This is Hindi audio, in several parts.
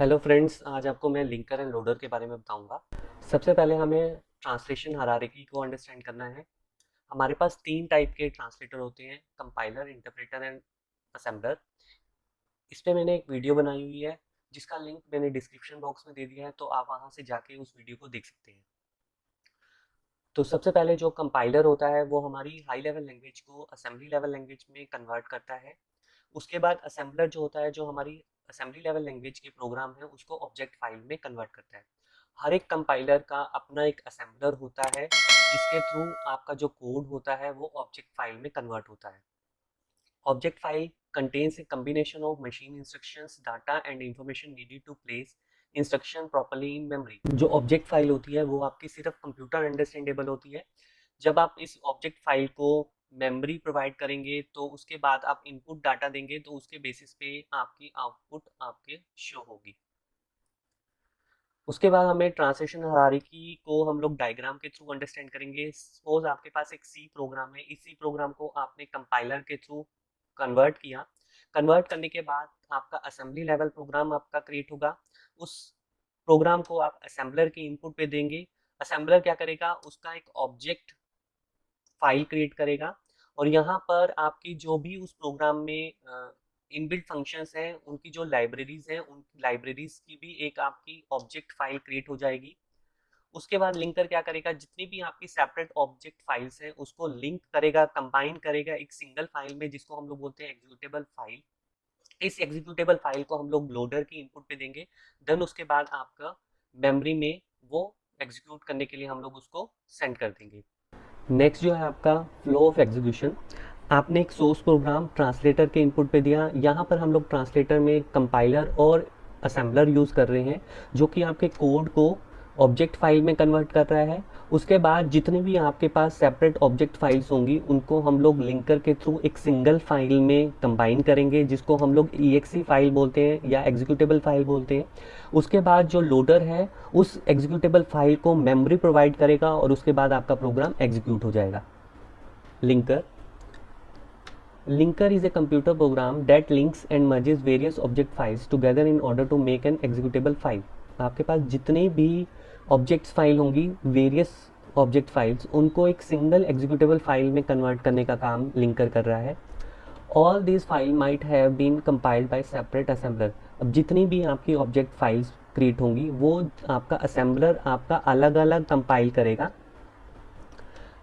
हेलो फ्रेंड्स, आज आपको मैं लिंकर एंड लोडर के बारे में बताऊंगा। सबसे पहले हमें ट्रांसलेशन हायरार्की को अंडरस्टैंड करना है। हमारे पास तीन टाइप के ट्रांसलेटर होते हैं: कंपाइलर, इंटरप्रेटर एंड असेंबलर। इस पे मैंने एक वीडियो बनाई हुई है जिसका लिंक मैंने डिस्क्रिप्शन बॉक्स में दे दिया है, तो आप वहां से जाके उस वीडियो को देख सकते हैं। तो सबसे पहले जो कंपाइलर होता है वो हमारी हाई लेवल लैंग्वेज को असेंबली लेवल लैंग्वेज में कन्वर्ट करता है। उसके बाद असेंबलर जो होता है, जो हमारी असेंबली लेवल लैंग्वेज के प्रोग्राम है उसको ऑब्जेक्ट फाइल में कन्वर्ट करता है। हर एक कंपाइलर का अपना एक असेंबलर होता है जिसके थ्रू आपका जो कोड होता है वो ऑब्जेक्ट फाइल में कन्वर्ट होता है। Object file contains a combination of machine instructions, data and information needed to place instruction properly in memory। जो ऑब्जेक्ट फाइल होती है वो आपकी सिर्फ कंप्यूटर अंडरस्टैंडेबल होती है। जब आप इस ऑब्जेक्ट फाइल को मेमोरी प्रोवाइड करेंगे तो उसके बाद आप इनपुट डाटा देंगे, तो उसके बेसिस पे आपकी आउटपुट आपके शो होगी। उसके बाद हमें ट्रांसलेशन हायरार्की को हम लोग डायग्राम के थ्रू अंडरस्टैंड करेंगे। सपोज आपके पास एक सी प्रोग्राम है, इसी प्रोग्राम को आपने कंपाइलर के थ्रू कन्वर्ट किया। कन्वर्ट करने के बाद आपका असेंबली लेवल प्रोग्राम आपका क्रिएट होगा। उस प्रोग्राम को आप असेंबलर के इनपुट पे देंगे। असेंबलर क्या करेगा, उसका एक ऑब्जेक्ट फाइल क्रिएट करेगा और यहाँ पर आपकी जो भी उस प्रोग्राम में इनबिल्ट फंक्शंस हैं, उनकी जो लाइब्रेरीज हैं, उन लाइब्रेरीज की भी एक आपकी ऑब्जेक्ट फाइल क्रिएट हो जाएगी। उसके बाद लिंकर क्या करेगा, जितनी भी आपकी सेपरेट ऑब्जेक्ट फाइल्स हैं उसको लिंक करेगा, कंबाइन करेगा एक सिंगल फाइल में, जिसको हम लोग बोलते हैं एग्जीक्यूटेबल फाइल। इस एग्जीक्यूटेबल फाइल को हम लोग लोडर की इनपुट पे देंगे। देन उसके बाद आपका मेमोरी में वो एग्जीक्यूट करने के लिए हम लोग उसको सेंड कर देंगे। नेक्स्ट जो है आपका फ्लो ऑफ एग्जीक्यूशन। आपने एक सोर्स प्रोग्राम ट्रांसलेटर के इनपुट पे दिया। यहाँ पर हम लोग ट्रांसलेटर में कंपाइलर और असेंबलर यूज़ कर रहे हैं जो कि आपके कोड को ऑब्जेक्ट फाइल में कन्वर्ट कर रहा है। उसके बाद जितने भी आपके पास सेपरेट ऑब्जेक्ट फाइल्स होंगी उनको हम लोग लिंकर के थ्रू एक सिंगल फाइल में कंबाइन करेंगे, जिसको हम लोग EXE फाइल बोलते हैं या एग्जीक्यूटेबल फाइल बोलते हैं। उसके बाद जो लोडर है उस एग्जीक्यूटेबल फाइल को मेमोरी प्रोवाइड करेगा और उसके बाद आपका प्रोग्राम एग्जीक्यूट हो जाएगा। Linker Linker is a computer program that links and merges various object files together in order to make an executable file। आपके पास जितने भी ऑब्जेक्ट्स फाइल होंगी, वेरियस ऑब्जेक्ट फाइल्स, उनको एक सिंगल एग्जीक्यूटेबल फाइल में कन्वर्ट करने का काम लिंकर कर रहा है। All this file might have been compiled by separate assembler. अब जितनी भी आपकी ऑब्जेक्ट फाइल्स क्रिएट होंगी वो आपका असेंबलर आपका अलग अलग कंपाइल करेगा।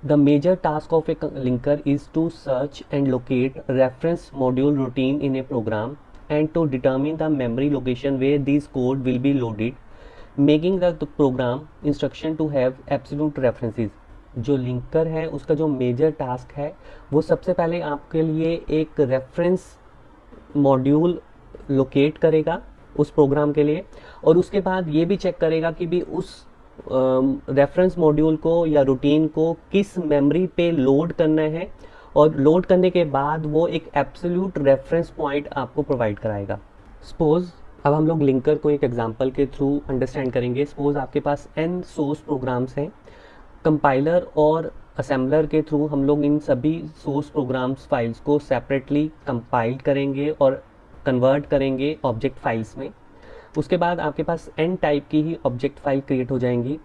The major task of a linker is to search and locate reference module routine in a program and to determine the memory location where these code will be loaded, making the program instruction to have absolute references। जो लिंकर है उसका जो मेजर टास्क है वो सबसे पहले आपके लिए एक रेफरेंस मॉड्यूल लोकेट करेगा उस प्रोग्राम के लिए, और उसके बाद ये भी चेक करेगा कि भी उस रेफरेंस मॉड्यूल को या रूटीन को किस मेमोरी पे लोड करना है, और लोड करने के बाद वो एक एब्सोल्यूट रेफरेंस पॉइंट आपको प्रोवाइड कराएगा। सपोज अब हम लोग लिंकर को एक एग्जांपल के थ्रू अंडरस्टैंड करेंगे। सपोज आपके पास n सोर्स प्रोग्राम्स हैं। कंपाइलर और असेंबलर के थ्रू हम लोग इन सभी सोर्स प्रोग्राम्स फाइल्स को सेपरेटली कंपाइल करेंगे और कन्वर्ट करेंगे ऑब्जेक्ट फाइल्स में। उसके बाद आपके पास n टाइप की ही ऑब्जेक्ट फाइल क्रिएट हो जाएंगी।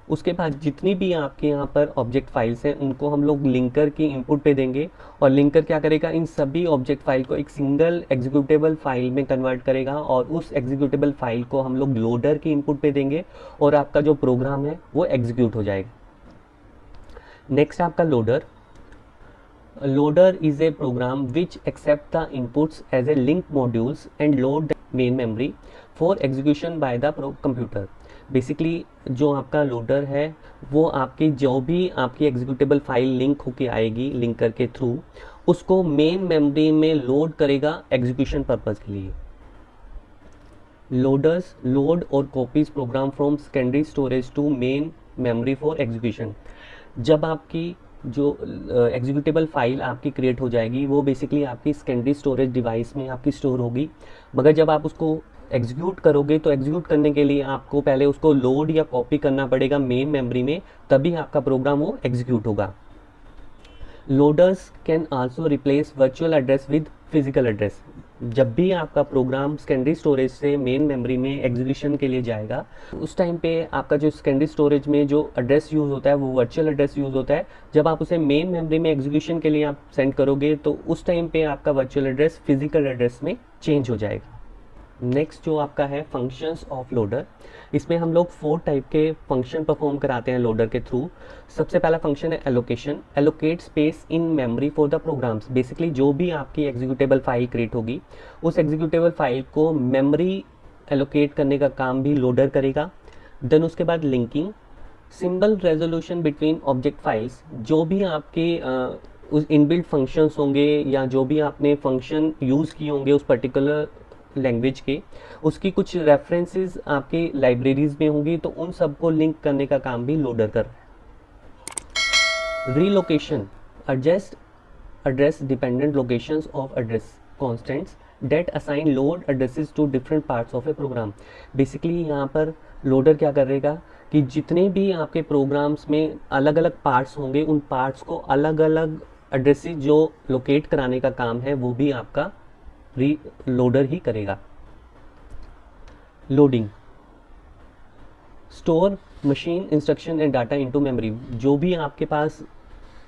उसके बाद जितनी भी आपके यहाँ पर ऑब्जेक्ट फाइल्स हैं उनको हम लोग लिंकर की इनपुट पे देंगे, और लिंकर क्या करेगा, इन सभी ऑब्जेक्ट फाइल को एक सिंगल एग्जीक्यूटेबल फाइल में कन्वर्ट करेगा, और उस एग्जीक्यूटेबल फाइल को हम लोग लोडर की इनपुट पे देंगे और आपका जो प्रोग्राम है वो एग्जीक्यूट हो जाएगा। नेक्स्ट आपका loader. Loader is a program which accepts the inputs as a link modules and load the main memory for execution by the computer। Basically जो आपका लोडर है वो आपकी जो भी आपकी एग्जीक्यूटेबल फाइल लिंक होके आएगी लिंकर के थ्रू, उसको मेन मेमोरी में लोड करेगा एग्जीक्यूशन पर्पज़ के लिए। लोडर्स लोड और copies program from secondary storage to main memory for execution. जब आपकी जो एग्जीक्यूटेबल फाइल आपकी क्रिएट हो जाएगी वो बेसिकली आपकी सेकेंडरी स्टोरेज डिवाइस में आपकी स्टोर होगी, मगर जब आप उसको एग्जीक्यूट करोगे तो एग्जीक्यूट करने के लिए आपको पहले उसको लोड या कॉपी करना पड़ेगा मेन मेमोरी में, तभी आपका प्रोग्राम वो एग्जीक्यूट होगा। Loaders can also replace virtual address with physical address. जब भी आपका प्रोग्राम सेकेंडरी स्टोरेज से मेन मेमोरी में एग्जीक्यूशन के लिए जाएगा, उस टाइम पे आपका जो सेकेंडरी स्टोरेज में जो एड्रेस यूज़ होता है वो वर्चुअल एड्रेस यूज़ होता है। जब आप उसे मेन मेमोरी में एग्जीक्यूशन के लिए आप सेंड करोगे तो उस टाइम पे आपका वर्चुअल एड्रेस फिजिकल एड्रेस में चेंज हो जाएगा। नेक्स्ट जो आपका है फंक्शंस ऑफ लोडर, इसमें हम लोग 4 टाइप के फंक्शन परफॉर्म कराते हैं लोडर के थ्रू। सबसे पहला फंक्शन है allocation, allocate space in memory for the programs. Basically जो भी आपकी एग्जीक्यूटेबल फाइल क्रिएट होगी उस एग्जीक्यूटेबल फाइल को मेमोरी एलोकेट करने का काम भी लोडर करेगा। देन उसके बाद linking, symbol resolution between object files. जो भी आपके उस इनबिल्ट फंक्शंस होंगे या जो भी आपने फंक्शन यूज़ किए होंगे उस पर्टिकुलर लैंग्वेज के, उसकी कुछ रेफरेंसेस आपकी लाइब्रेरीज में होंगी तो उन सबको लिंक करने का काम भी लोडर कर रहा है। Relocation, adjust address dependent locations of address constants that assign load addresses to different parts of a program। Basically यहाँ पर लोडर क्या करेगा कि जितने भी आपके प्रोग्राम्स में अलग अलग पार्ट्स होंगे उन पार्ट्स को अलग अलग एड्रेसेस जो लोकेट कराने का काम है वो भी आपका लोडर ही करेगा। Loading, store machine instruction and data into memory. जो भी आपके पास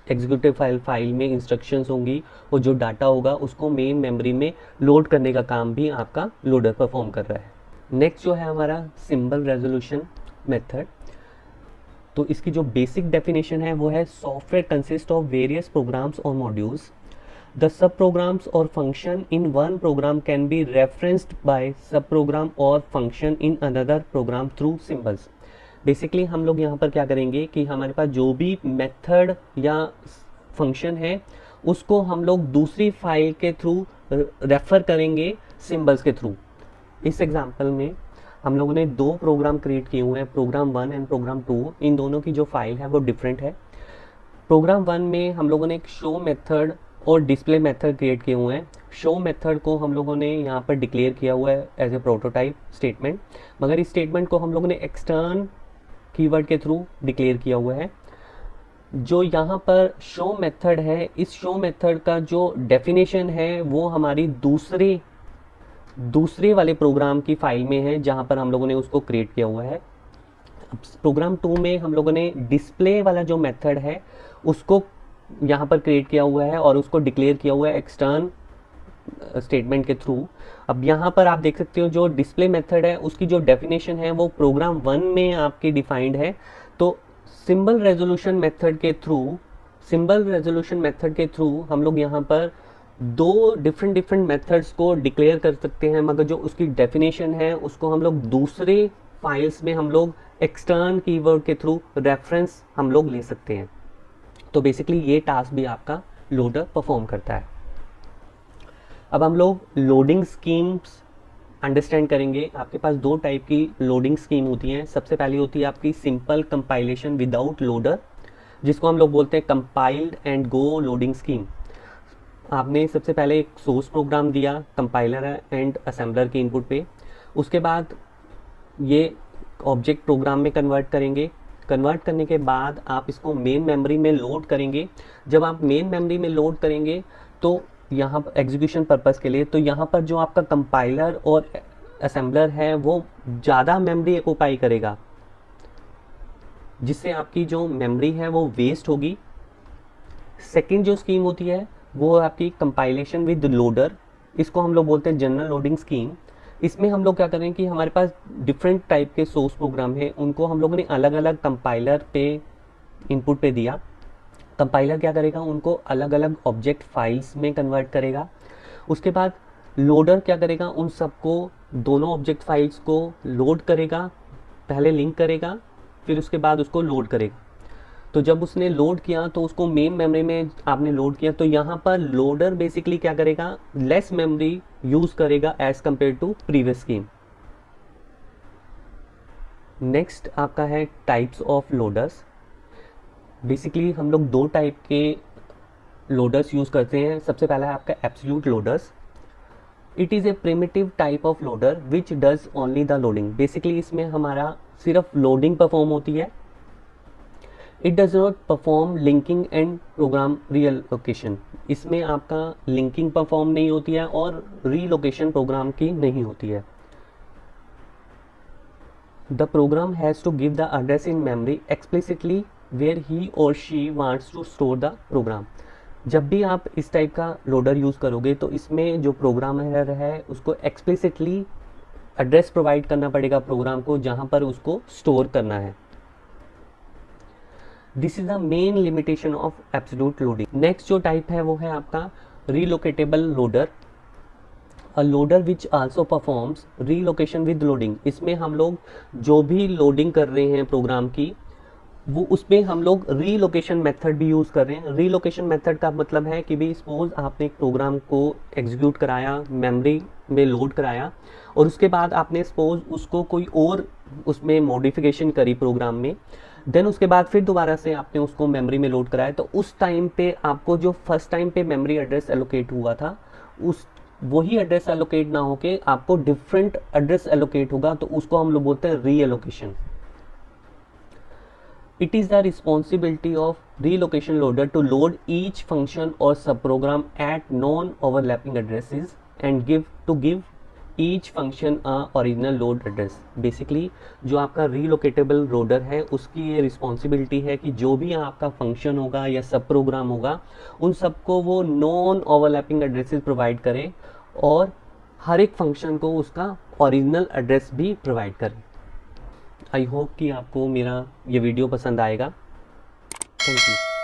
एग्जीक्यूटिव फाइल में इंस्ट्रक्शंस होंगी और जो डाटा होगा उसको मेन मेमोरी में लोड करने का काम भी आपका लोडर परफॉर्म कर रहा है। नेक्स्ट जो है हमारा सिंबल रेजोल्यूशन मेथड। तो इसकी जो बेसिक डेफिनेशन है वो है software consist of various programs और मॉड्यूल्स। द सब प्रोग्राम्स और function in one program can be referenced by sub program और function in another program through symbols. Basically हम लोग यहाँ पर क्या करेंगे कि हमारे पास जो भी मेथड या फंक्शन है उसको हम लोग दूसरी फाइल के थ्रू रेफर करेंगे सिंबल्स के थ्रू। इस एग्जांपल में हम लोगों ने 2 प्रोग्राम क्रिएट किए हुए हैं, प्रोग्राम 1 एंड प्रोग्राम 2। इन दोनों की जो फाइल है वो डिफरेंट है। प्रोग्राम 1 में हम लोगों ने एक शो मेथड और डिस्प्ले मेथड क्रिएट किए हुए हैं। शो मेथड को हम लोगों ने यहाँ पर डिक्लेयर किया हुआ है एज ए प्रोटोटाइप स्टेटमेंट, मगर इस स्टेटमेंट को हम लोगों ने एक्सटर्न कीवर्ड के थ्रू डिक्लेयर किया हुआ है। जो यहाँ पर शो मेथड है, इस शो मेथड का जो डेफिनेशन है वो हमारी दूसरे वाले प्रोग्राम की फाइल में है जहाँ पर हम लोगों ने उसको क्रिएट किया हुआ है। प्रोग्राम 2 में हम लोगों ने डिस्प्ले वाला जो मेथड है उसको यहाँ पर क्रिएट किया हुआ है और उसको डिक्लेयर किया हुआ है एक्सटर्न स्टेटमेंट के थ्रू। अब यहाँ पर आप देख सकते हो जो डिस्प्ले मेथड है उसकी जो डेफिनेशन है वो प्रोग्राम 1 में आपकी डिफाइंड है। तो सिंबल रेजोल्यूशन मेथड के थ्रू हम लोग यहाँ पर 2 डिफरेंट मेथड्स को डिक्लेयर कर सकते हैं, मगर जो उसकी डेफिनेशन है उसको हम लोग दूसरे फाइल्स में हम लोग एक्सटर्न कीवर्ड के थ्रू रेफरेंस हम लोग ले सकते हैं। तो बेसिकली ये टास्क भी आपका लोडर परफॉर्म करता है। अब हम लोग लोडिंग स्कीम्स अंडरस्टैंड करेंगे। आपके पास 2 टाइप की लोडिंग स्कीम होती हैं। सबसे पहली होती है आपकी सिंपल कंपाइलेशन विदाउट लोडर, जिसको हम लोग बोलते हैं compiled and go loading scheme. आपने सबसे पहले एक सोर्स प्रोग्राम दिया कंपाइलर एंड असेंबलर के इनपुट पे, उसके बाद ये ऑब्जेक्ट प्रोग्राम में कन्वर्ट करेंगे। कन्वर्ट करने के बाद आप इसको मेन मेमोरी में लोड करेंगे। जब आप मेन मेमोरी में लोड करेंगे तो यहाँ पर एग्जीक्यूशन पर्पस के लिए, तो यहाँ पर जो आपका कंपाइलर और असेंबलर है वो ज़्यादा मेमोरी ऑक्यूपाई करेगा, जिससे आपकी जो मेमोरी है वो वेस्ट होगी। सेकंड जो स्कीम होती है वो आपकी कंपाइलेशन विद लोडर, इसको हम लोग बोलते हैं जनरल लोडिंग स्कीम। इसमें हम लोग क्या करें कि हमारे पास डिफरेंट टाइप के सोर्स प्रोग्राम है, उनको हम लोगों ने अलग अलग कंपाइलर पे इनपुट पे दिया। कंपाइलर क्या करेगा, उनको अलग अलग ऑब्जेक्ट फाइल्स में कन्वर्ट करेगा। उसके बाद लोडर क्या करेगा, उन सबको दोनों ऑब्जेक्ट फाइल्स को लोड करेगा, पहले लिंक करेगा फिर उसके बाद उसको लोड करेगा। तो जब उसने लोड किया तो उसको मेन मेमोरी में आपने लोड किया, तो यहाँ पर लोडर बेसिकली क्या करेगा, लेस मेमोरी यूज करेगा as compare to previous scheme. Next आपका है टाइप्स ऑफ लोडर्स। बेसिकली हम लोग 2 टाइप के लोडर्स यूज करते हैं। सबसे पहला है आपका absolute loaders. It is a primitive type of loader which does only the loading. Basically इसमें हमारा सिर्फ लोडिंग परफॉर्म होती है, it does not perform linking and program relocation, इसमें आपका लिंकिंग परफॉर्म नहीं होती है और रीलोकेशन प्रोग्राम की नहीं होती है। The program has to give the address in memory explicitly where he और she wants to store the program. जब भी आप इस टाइप का लोडर यूज़ करोगे तो इसमें जो प्रोग्रामर है उसको एक्सप्लिसिटली एड्रेस प्रोवाइड करना पड़ेगा प्रोग्राम को जहाँ पर उसको स्टोर करना है। This is the main limitation of absolute loading. Next जो टाइप है वो है आपका relocatable loader, a loader which also performs relocation with loading. इसमें हम लोग जो भी लोडिंग कर रहे हैं प्रोग्राम की वो उसमें हम लोग रीलोकेशन मेथड भी यूज़ कर रहे हैं। रीलोकेशन मेथड का मतलब है कि भाई सपोज आपने एक प्रोग्राम को एग्जीक्यूट कराया, मेमोरी में लोड कराया और उसके बाद आपने सपोज उसको कोई और उसमें मॉडिफिकेशन करी प्रोग्राम में, देन उसके बाद फिर दोबारा से आपने उसको मेमोरी में लोड कराया, तो उस टाइम पे आपको जो फर्स्ट टाइम पे मेमोरी एड्रेस एलोकेट हुआ था उस वही एड्रेस एलोकेट ना होके आपको डिफरेंट एड्रेस एलोकेट होगा, तो उसको हम लोग बोलते हैं री allocation. It is the responsibility of relocation loader to load each function or subprogram at non-overlapping addresses and give each function a original load address। Basically जो आपका relocatable loader है उसकी ये रिस्पॉन्सिबिलिटी है कि जो भी आपका फंक्शन होगा या सब प्रोग्राम होगा उन सबको वो नॉन ओवरलैपिंग एड्रेसेस प्रोवाइड करे और हर एक फंक्शन को उसका ओरिजिनल एड्रेस भी प्रोवाइड करे। आई होप कि आपको मेरा ये वीडियो पसंद आएगा। Thank you.